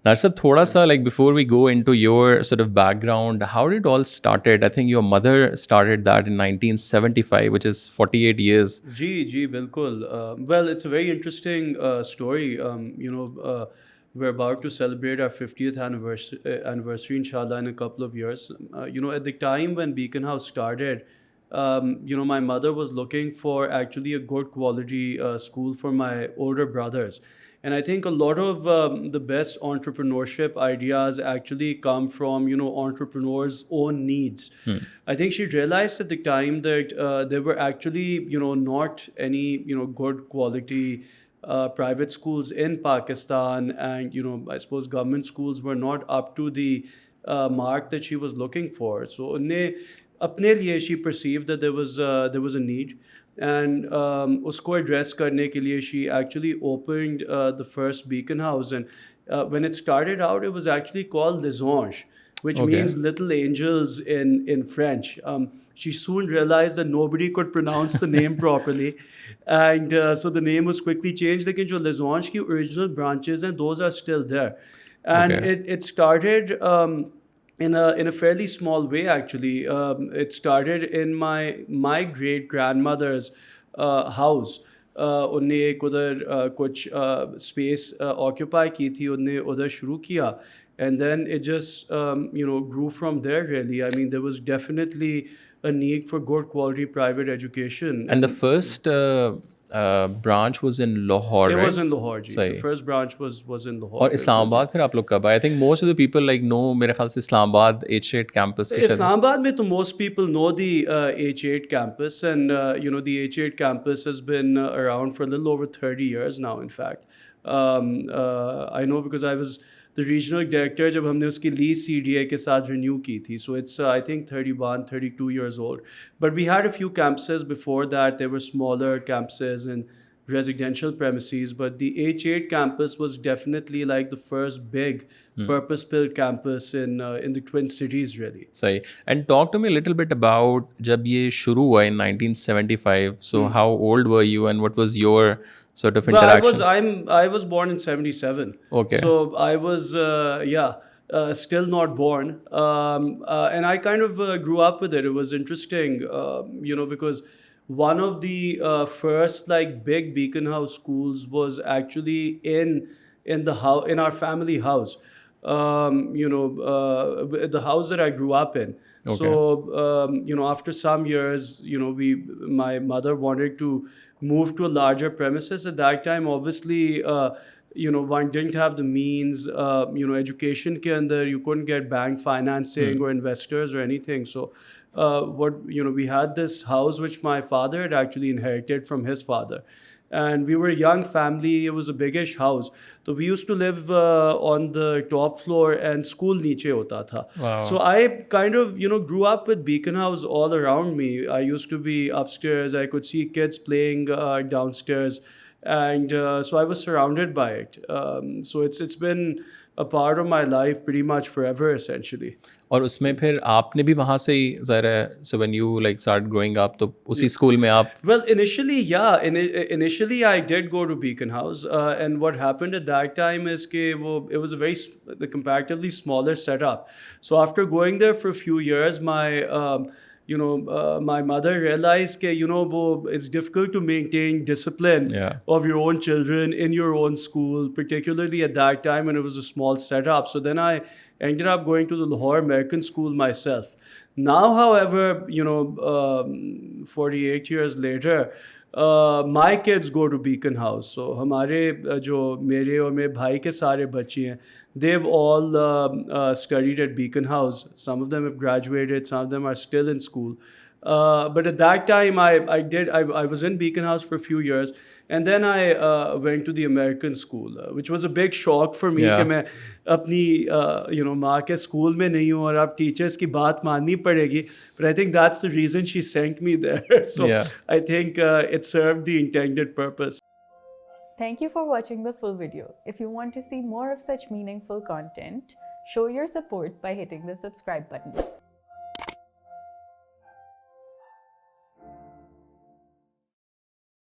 Narsab, thoda sa, like before we go into your sort of background, how did it all started? I think your mother started that in 1975, which is 48 years. Ji, bilkul. Well, it's a very interesting story. We're about to celebrate our 50th anniversary, inshallah, in a couple of years. At the time when Beaconhouse started, my mother was looking for actually a good quality school for my older brothers. And I think a lot of the best entrepreneurship ideas actually come from, entrepreneurs' own needs. I think she realized at the time that there were actually, not any, good quality private schools in Pakistan, and I suppose government schools were not up to the mark that she was looking for. So, अपने लिए she perceived that there was a need, and उसको address करने के लिए she actually opened the first Beacon House. And when it started out, it was actually called Les Anges, which Okay. means little angels in French. She soon realized that nobody could pronounce the name properly, and so the name was quickly changed. लेकिन जो Les Anges की original branches and those are still there, and Okay. it started in a fairly small way actually. It started in my great grandmother's house. उनने एक उधर कुछ space occupy की थी, उनने उधर शुरू किया, and then it just grew from there really. I mean, there was definitely a need for good quality private education, And the and first branch was in Lahore, it was right? in Lahore ji. The Sahi. first branch was in Lahore, और bilkul ji. Islamabad फिर आप लोग कब आए? I think most of the people like no, मेरे ख्याल से Islamabad H8 campus के शायद. Islamabad mein to most people know the H8 campus, and the H8 campus has been around for a little over 30 years now. In fact, I know because I was the regional director जब हमने उसकी lease CDA के साथ renew की थी. So it's I think 31, 32 years old. But we had a few campuses before that. They were smaller campuses and residential premises, but the H8 campus was definitely like the first big purpose-built campus in the Twin Cities, really. सही. And talk to me a little bit about जब ये शुरू हुआ in 1975. So how old were you and what was your sort of Well, interaction? I was born in 77. Okay. So I was still not born. And I kind of grew up with it. It was interesting, because one of the first like big Beacon House schools was actually in the house, in our family house. The house that I grew up in. Okay. So after some years, my mother wanted to move to a larger premises. At that time, obviously, one didn't have the means. Education ke andar you couldn't get bank financing or investors or anything. So, we had this house which my father had actually inherited from his father, and we were a young family. It was a biggish house. So we used to live on the top floor, and school niche hota tha. Wow. So I kind of, grew up with Beacon House all around me. I used to be upstairs. I could see kids playing downstairs, and so I was surrounded by it. So it's been a part of my life pretty much forever, essentially. और उसमें फिर आपने भी वहाँ से ही ज़ाहिर है, so when you like started growing up तो उसी स्कूल में आप. Well, initially, yeah. Initially, I did go to Beacon House, and what happened at that time is it was a the comparatively smaller setup. So after going there for a few years, my mother realized that it's difficult to maintain discipline Yeah. of your own children in your own school, particularly at that time when it was a small setup. So then I ended up going to the Lahore American School myself. Now, however, 48 years later, my kids go to Beacon House. So हमारे जो मेरे और मेरे भाई के सारे बच्चे हैं, they've all studied at Beacon House. Some of them have graduated, some of them are still in school. But at that time, I was in Beacon House for a few years, and then I went to the American school, which was a big shock for me. Yeah. कि मैं अपनी माँ के school में नहीं हूँ और अब टीचर्स की बात माननी पड़ेगी. But I think that's the reason she sent me there. So Yeah. I think it served the intended purpose. Thank you for watching the full video. If you want to see more of such meaningful content, show your support by hitting the subscribe button.